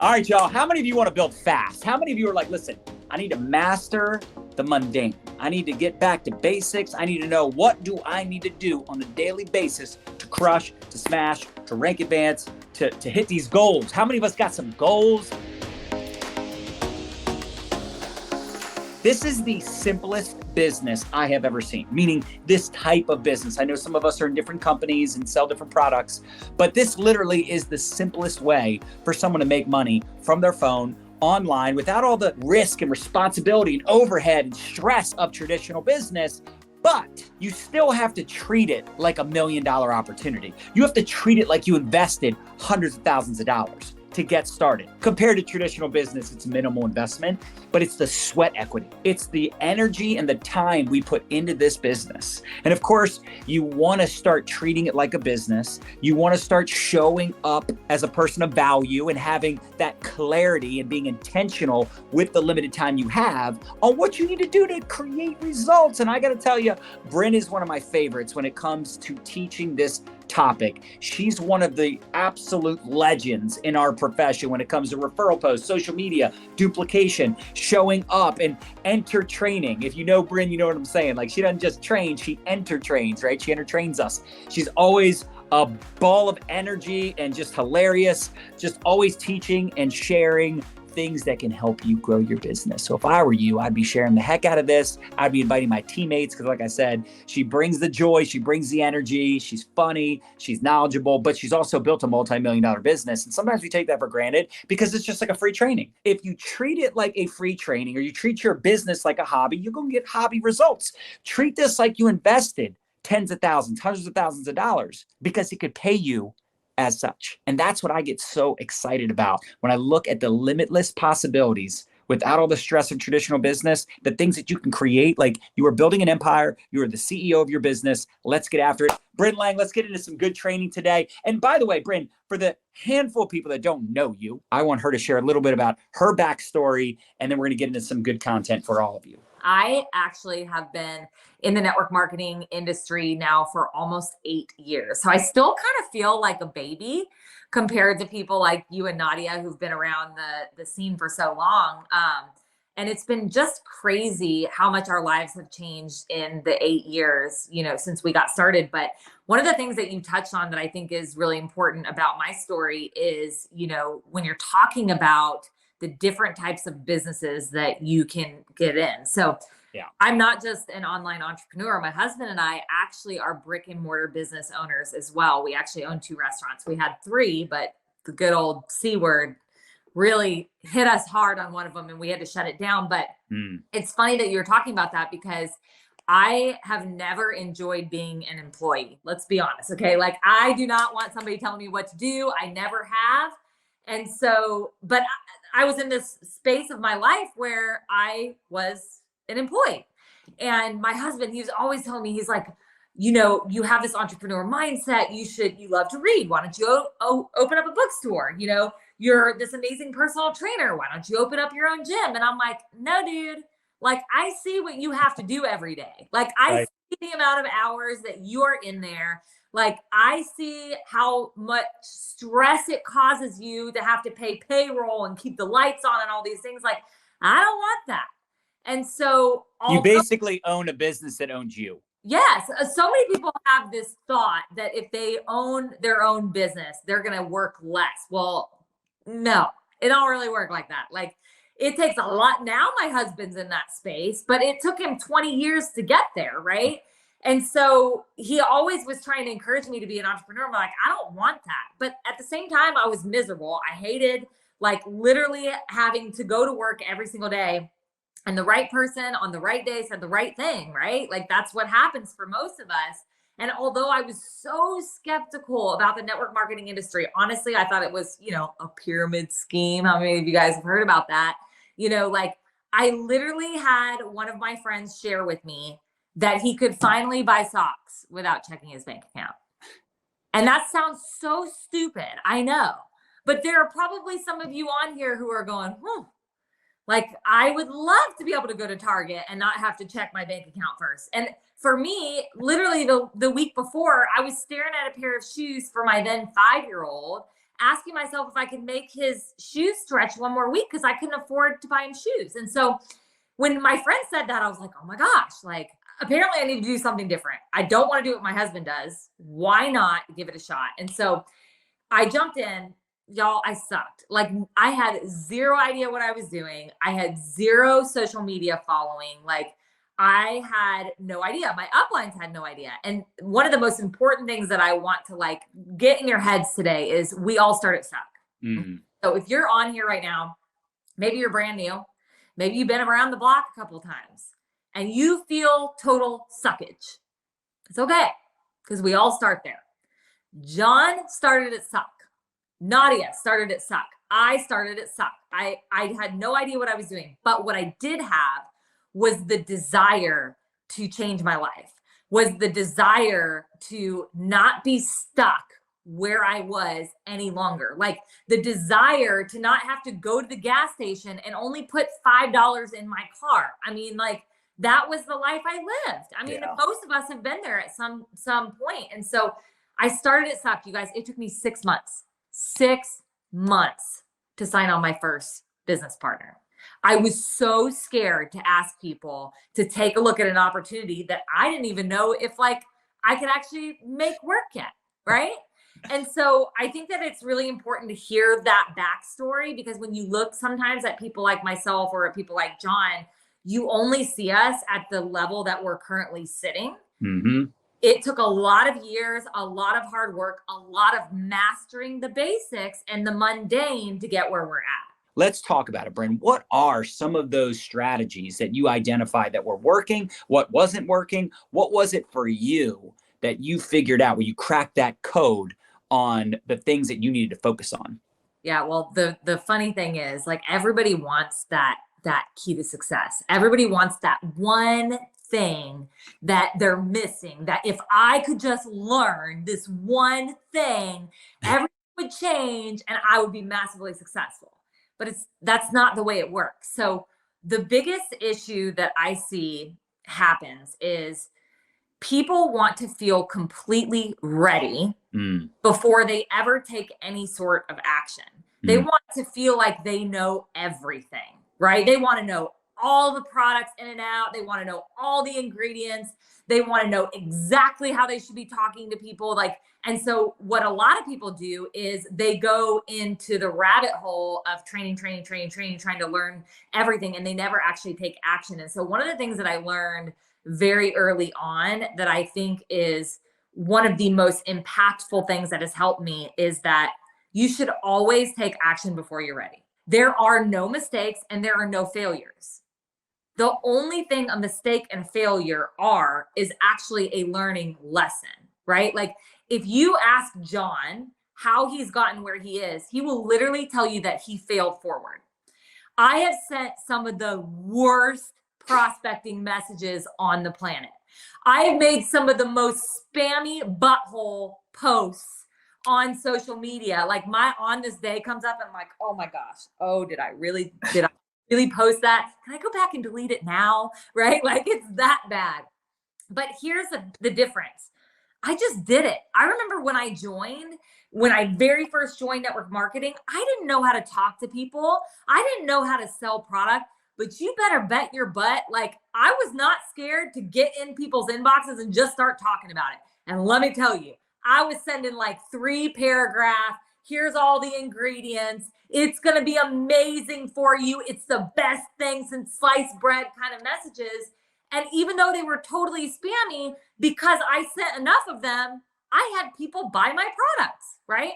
All right, y'all. How many of you want to build fast? How many of you are like, listen, I need to master the mundane. I need to get back to basics. I need to know what do I need to do on a daily basis to crush, to smash, to rank advance, to hit these goals. How many of us got some goals? This is the simplest business I have ever seen, meaning this type of business. I know some of us are in different companies and sell different products, but this literally is the simplest way for someone to make money from their phone online without all the risk and responsibility and overhead and stress of traditional business. But you still have to treat it like $1 million opportunity. You have to treat it like you invested hundreds of thousands of dollars to get started. Compared to traditional business, it's minimal investment, but it's the sweat equity. It's the energy and the time we put into this business. And of course, you want to start treating it like a business. You want to start showing up as a person of value and having that clarity and being intentional with the limited time you have on what you need to do to create results. And I got to tell you, Brynn is one of my favorites when it comes to teaching this topic. She's one of the absolute legends in our profession when it comes to referral posts, social media, duplication, showing up, and enter training. If you know Brynn, you know what I'm saying. Like, she doesn't just train, she entertrains, right? She entertains us. She's always a ball of energy and just hilarious, just always teaching and sharing things that can help you grow your business. So if I were you, I'd be sharing the heck out of this. I'd be inviting my teammates because, like I said, she brings the joy, she brings the energy, she's funny, she's knowledgeable, but she's also built a multi-million-dollar business. And sometimes we take that for granted because it's just like a free training. If you treat it like a free training or you treat your business like a hobby, you're going to get hobby results. Treat this like you invested tens of thousands, hundreds of thousands of dollars because it could pay you as such. And that's what I get so excited about when I look at the limitless possibilities without all the stress of traditional business, the things that you can create. Like, you are building an empire, you are the CEO of your business. Let's get after it. Brynn Lang, let's get into some good training today. And by the way, Brynn, for the handful of people that don't know you, I want her to share a little bit about her backstory, and then we're going to get into some good content for all of you. I actually have been in the network marketing industry now for almost 8 years. So I still kind of feel like a baby compared to people like you and Nadya who've been around the scene for so long. And it's been just crazy how much our lives have changed in the 8 years, since we got started. But one of the things that you touched on that I think is really important about my story is, when you're talking about the different types of businesses that you can get in. So yeah, I'm not just an online entrepreneur. My husband and I actually are brick and mortar business owners as well. We actually own 2 restaurants. We had 3, but the good old C word really hit us hard on one of them and we had to shut it down. But It's funny that you're talking about that because I have never enjoyed being an employee. Let's be honest. Okay. Like, I do not want somebody telling me what to do. I never have. And so, but I was in this space of my life where I was an employee. And my husband, he was always telling me, he's like, you have this entrepreneur mindset. You love to read. Why don't you open up a bookstore? You're this amazing personal trainer. Why don't you open up your own gym? And I'm like, no, dude, like, I see what you have to do every day. Like, I see the amount of hours that you're in there. Like, I see how much stress it causes you to have to pay payroll and keep the lights on and all these things. Like, I don't want that. And so you basically own a business that owns you. Yes. So many people have this thought that if they own their own business, they're going to work less. Well, no, it don't really work like that. Like, it takes a lot. Now my husband's in that space, but it took him 20 years to get there. Right. And so he always was trying to encourage me to be an entrepreneur. I'm like, I don't want that. But at the same time, I was miserable. I hated, like, literally having to go to work every single day and the right person on the right day said the right thing, right? Like, that's what happens for most of us. And although I was so skeptical about the network marketing industry, honestly, I thought it was, a pyramid scheme. How many of you guys have heard about that? Like, I literally had one of my friends share with me that he could finally buy socks without checking his bank account. And that sounds so stupid, I know. But there are probably some of you on here who are going, like, I would love to be able to go to Target and not have to check my bank account first. And for me, literally the week before, I was staring at a pair of shoes for my then 5-year-old asking myself if I could make his shoes stretch one more week because I couldn't afford to buy him shoes. And so when my friend said that, I was like, oh my gosh, like apparently I need to do something different. I don't want to do what my husband does. Why not give it a shot? And so I jumped in. Y'all, I sucked. Like I had zero idea what I was doing. I had zero social media following. Like I had no idea. My uplines had no idea. And one of the most important things that I want to like get in your heads today is we all start at suck. Mm-hmm. So if you're on here right now, maybe you're brand new, maybe you've been around the block a couple of times and you feel total suckage. It's okay because we all start there. John started at suck. Nadya started at suck. I started at suck. I had no idea what I was doing, but what I did have was the desire to change my life, was the desire to not be stuck where I was any longer. Like the desire to not have to go to the gas station and only put $5 in my car. I mean, like that was the life I lived. I mean, most of us have been there at some point. And so I started at suck, you guys. It took me 6 months. 6 months to sign on my first business partner. I was so scared to ask people to take a look at an opportunity that I didn't even know if like I could actually make work yet, right? And so I think that it's really important to hear that backstory because when you look sometimes at people like myself or at people like John, you only see us at the level that we're currently sitting. Mm-hmm. It took a lot of years, a lot of hard work, a lot of mastering the basics and the mundane to get where we're at. Let's talk about it, Brynn. What are some of those strategies that you identified that were working? What wasn't working? What was it for you that you figured out where you cracked that code on the things that you needed to focus on? Yeah, well, the funny thing is like everybody wants that key to success. Everybody wants that one thing that they're missing, that if I could just learn this one thing, everything would change and I would be massively successful. But that's not the way it works. So the biggest issue that I see happens is people want to feel completely ready before they ever take any sort of action. They want to feel like they know everything, right? They want to know all the products in and out. They want to know all the ingredients. They want to know exactly how they should be talking to people. And so what a lot of people do is they go into the rabbit hole of training, trying to learn everything, and they never actually take action. And so one of the things that I learned very early on that I think is one of the most impactful things that has helped me is that you should always take action before you're ready. There are no mistakes and there are no failures. The only thing a mistake and failure is actually a learning lesson, right? Like if you ask John how he's gotten where he is, he will literally tell you that he failed forward. I have sent some of the worst prospecting messages on the planet. I have made some of the most spammy butthole posts on social media. Like my on this day comes up and I'm like, oh my gosh, did I really post that? Can I go back and delete it now? Right? Like it's that bad. But here's the difference. I just did it. I remember when I very first joined network marketing, I didn't know how to talk to people. I didn't know how to sell product, but you better bet your butt. Like I was not scared to get in people's inboxes and just start talking about it. And let me tell you, I was sending like 3 paragraphs. Here's all the ingredients. It's going to be amazing for you. It's the best thing since sliced bread kind of messages. And even though they were totally spammy, because I sent enough of them, I had people buy my products, right?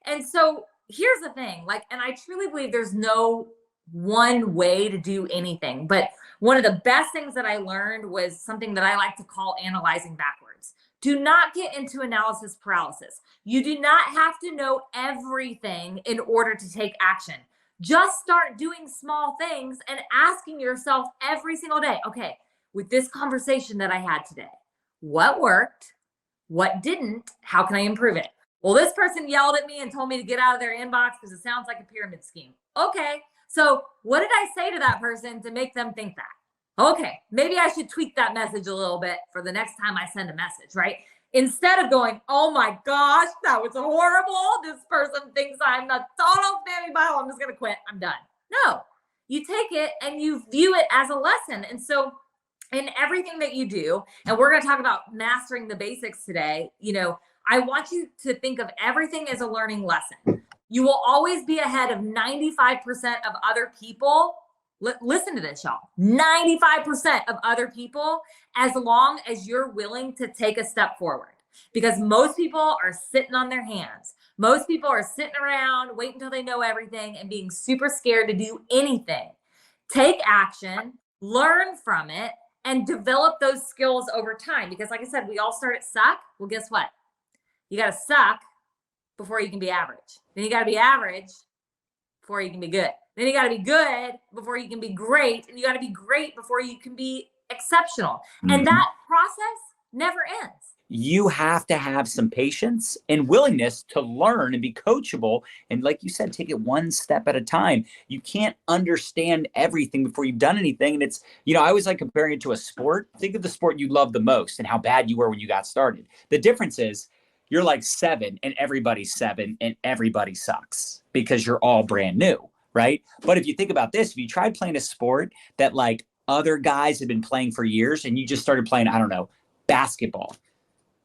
And so here's the thing, and I truly believe there's no one way to do anything. But one of the best things that I learned was something that I like to call analyzing backwards. Do not get into analysis paralysis. You do not have to know everything in order to take action. Just start doing small things and asking yourself every single day, okay, with this conversation that I had today, what worked? What didn't? How can I improve it? Well, this person yelled at me and told me to get out of their inbox because it sounds like a pyramid scheme. Okay, so what did I say to that person to make them think that? Okay, maybe I should tweak that message a little bit for the next time I send a message, right? instead of going, oh my gosh, that was horrible. This person thinks I'm the total fanny bottle. I'm just going to quit. I'm done. No, you take it and you view it as a lesson. And so in everything that you do, and we're going to talk about mastering the basics today, I want you to think of everything as a learning lesson. You will always be ahead of 95% of other people. Listen to this, y'all. 95% of other people, as long as you're willing to take a step forward. Because most people are sitting on their hands. Most people are sitting around, waiting until they know everything and being super scared to do anything. Take action, learn from it, and develop those skills over time. Because like I said, we all start at suck. Well, guess what? You got to suck before you can be average. Then you got to be average before you can be good. Then you got to be good before you can be great. And you got to be great before you can be exceptional. Mm-hmm. And that process never ends. You have to have some patience and willingness to learn and be coachable. And like you said, take it one step at a time. You can't understand everything before you've done anything. And it's, I always like comparing it to a sport. Think of the sport you love the most and how bad you were when you got started. The difference is you're like 7 and everybody's 7 and everybody sucks because you're all brand new, right? But if you think about this, if you tried playing a sport that like other guys have been playing for years and you just started playing, I don't know, basketball,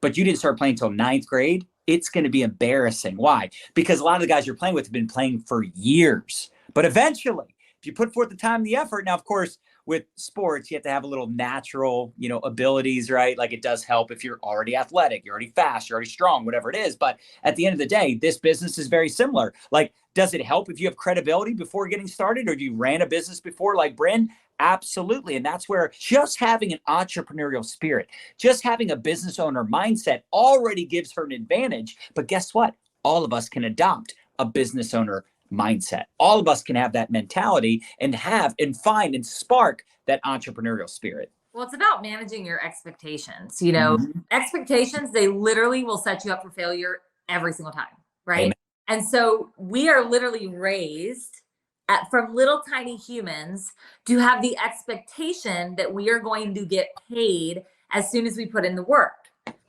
but you didn't start playing until 9th grade, it's going to be embarrassing. Why? Because a lot of the guys you're playing with have been playing for years. But eventually, if you put forth the time and the effort, now, of course, with sports, you have to have a little natural, abilities, right? Like it does help if you're already athletic, you're already fast, you're already strong, whatever it is. But at the end of the day, this business is very similar. Like, does it help if you have credibility before getting started or you ran a business before like Brynn? Absolutely. And that's where just having an entrepreneurial spirit, just having a business owner mindset already gives her an advantage. But guess what? All of us can adopt a business owner mindset. All of us can have that mentality and have and find and spark that entrepreneurial spirit. Well, it's about managing your expectations. Mm-hmm. Expectations, they literally will set you up for failure every single time, right? Amen. And so we are literally raised from little tiny humans to have the expectation that we are going to get paid as soon as we put in the work,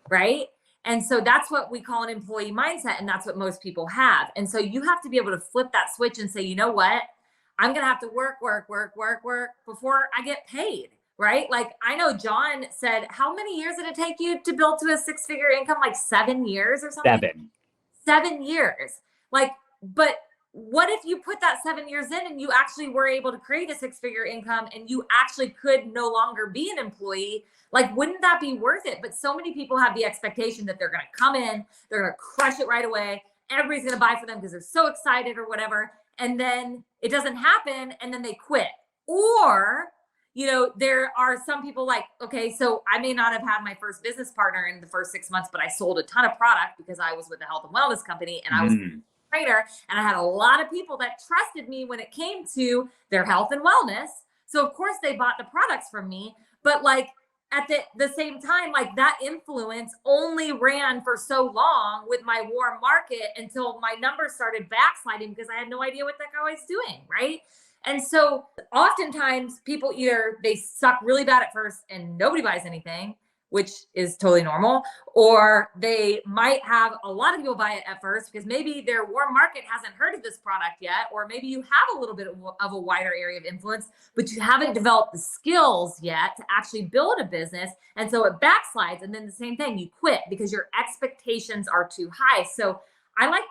right? And so that's what we call an employee mindset. And that's what most people have. And so you have to be able to flip that switch and say, you know what? I'm going to have to work before I get paid, right? Like I know John said, how many years did it take you to build to a 6-figure income? Like 7 years or something? 7 years. Like, but what if you put that 7 years in and you actually were able to create a 6-figure income and you actually could no longer be an employee? Like, wouldn't that be worth it? But so many people have the expectation that they're going to come in, they're going to crush it right away. Everybody's going to buy for them because they're so excited or whatever. And then it doesn't happen and then they quit. Or, there are some people like, okay, so I may not have had my first business partner in the first 6 months, but I sold a ton of product because I was with a health and wellness company and I was trainer, and I had a lot of people that trusted me when it came to their health and wellness. So of course they bought the products from me, but like at the same time, like that influence only ran for so long with my warm market until my numbers started backsliding because I had no idea what the heck I was doing, right? And so oftentimes people either they suck really bad at first and nobody buys anything, which is totally normal, or they might have a lot of people buy it at first because maybe their warm market hasn't heard of this product yet, or maybe you have a little bit of a wider area of influence, but you haven't developed the skills yet to actually build a business. And so it backslides. And then the same thing, you quit because your expectations are too high. So I like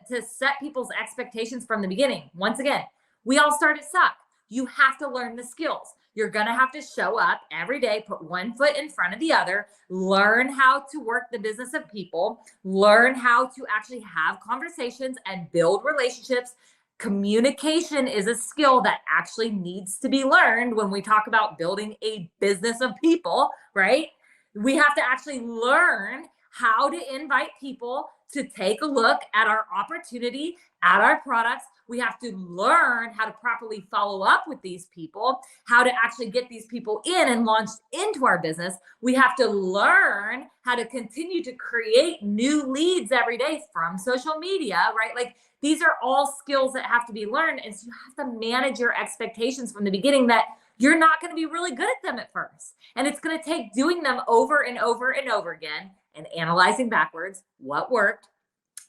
to set people's expectations from the beginning. Once again, we all start at suck. You have to learn the skills. You're going to have to show up every day, put one foot in front of the other, learn how to work the business of people, learn how to actually have conversations and build relationships. Communication is a skill that actually needs to be learned when we talk about building a business of people, right? We have to actually learn how to invite people to take a look at our opportunity, at our products. We have to learn how to properly follow up with these people, how to actually get these people in and launched into our business. We have to learn how to continue to create new leads every day from social media, right? Like these are all skills that have to be learned. And so you have to manage your expectations from the beginning that you're not going to be really good at them at first. And it's going to take doing them over and over and over again and analyzing backwards what worked,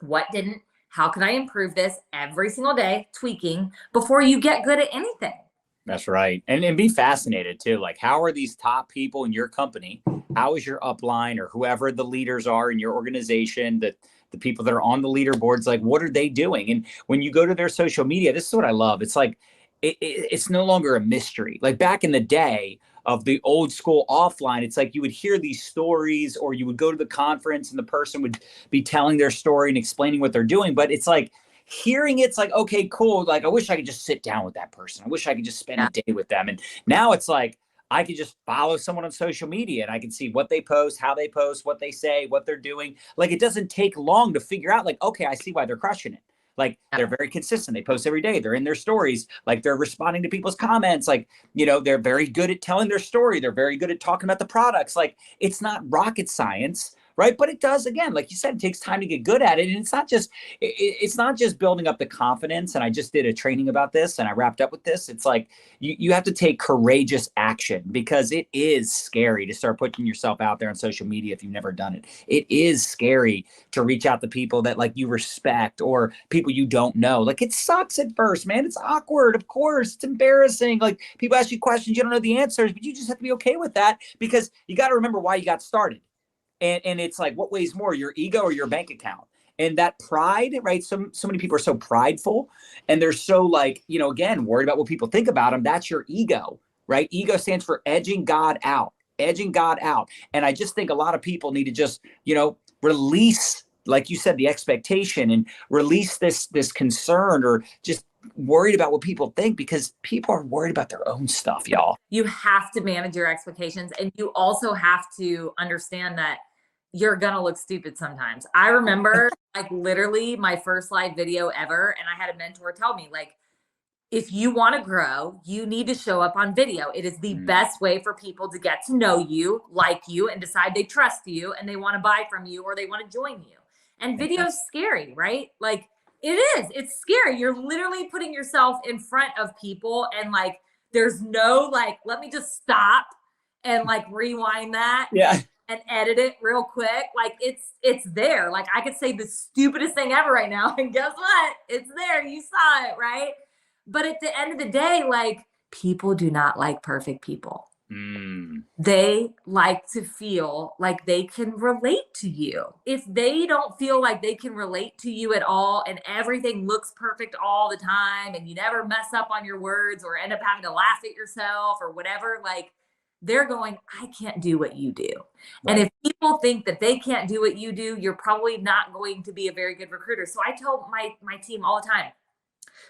what didn't, how can I improve this every single day, tweaking before you get good at anything. That's right. And be fascinated too. Like, how are these top people in your company? How is your upline or whoever the leaders are in your organization, the people that are on the leaderboards, like, what are they doing? And when you go to their social media, this is what I love. It's like, it's no longer a mystery. Like back in the day of the old school offline, it's like you would hear these stories or you would go to the conference and the person would be telling their story and explaining what they're doing. But it's like, hearing it's like, okay, cool. Like, I wish I could just sit down with that person. I wish I could just spend a day with them. And now it's like, I could just follow someone on social media and I can see what they post, how they post, what they say, what they're doing. Like, it doesn't take long to figure out, like, okay, I see why they're crushing it. Like, they're very consistent. They post every day. They're in their stories. Like, they're responding to people's comments. Like, you know, they're very good at telling their story. They're very good at talking about the products. Like, it's not rocket science, right? But it does, again, like you said, it takes time to get good at it. And it's not just building up the confidence. And I just did a training about this and I wrapped up with this. It's like, you have to take courageous action, because it is scary to start putting yourself out there on social media if you've never done it. It is scary to reach out to people that, like, you respect or people you don't know. Like, it sucks at first, man. It's awkward. Of course, it's embarrassing. Like, people ask you questions, you don't know the answers, but you just have to be okay with that, because you got to remember why you got started. And it's like, what weighs more, your ego or your bank account? And that pride, right? So many people are so prideful and they're so, like, you know, again, worried about what people think about them. That's your ego, right? Ego stands for edging God out. And I just think a lot of people need to just, you know, release, like you said, the expectation, and release this concern, or just worried about what people think, because people are worried about their own stuff, y'all. You have to manage your expectations, and you also have to understand that you're gonna look stupid sometimes. I remember like literally my first live video ever, and I had a mentor tell me, like, if you want to grow, you need to show up on video. It is the best way for people to get to know you, like you, and decide they trust you and they want to buy from you or they want to join you. And video's scary, right? Like, it's scary. You're literally putting yourself in front of people, and like, there's no, like, let me just stop and like rewind that. Yeah. And edit it real quick. Like, it's there. Like, I could say the stupidest thing ever right now, and guess what? It's there. You saw it, right? But at the end of the day, like, people do not like perfect people. They like to feel like they can relate to you. If they don't feel like they can relate to you at all, and everything looks perfect all the time, and you never mess up on your words or end up having to laugh at yourself or whatever, like, they're going, I can't do what you do. Right. And if people think that they can't do what you do, you're probably not going to be a very good recruiter. So I tell my team all the time,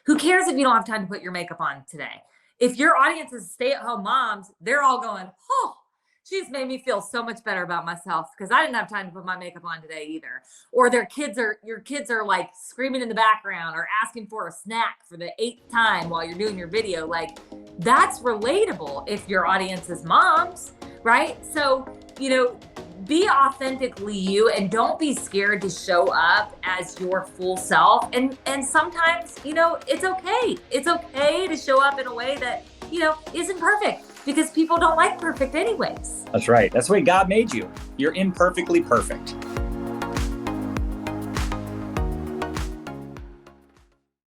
who cares if you don't have time to put your makeup on today? If your audience is stay-at-home moms, they're all going, oh, she's made me feel so much better about myself because I didn't have time to put my makeup on today either. Or your kids are like screaming in the background or asking for a snack for the 8th time while you're doing your video. Like, that's relatable if your audience is moms, right? So, you know, be authentically you, and don't be scared to show up as your full self. And sometimes, you know, it's okay. It's okay to show up in a way that, you know, isn't perfect, because people don't like perfect anyways. That's right. That's the way God made you. You're imperfectly perfect.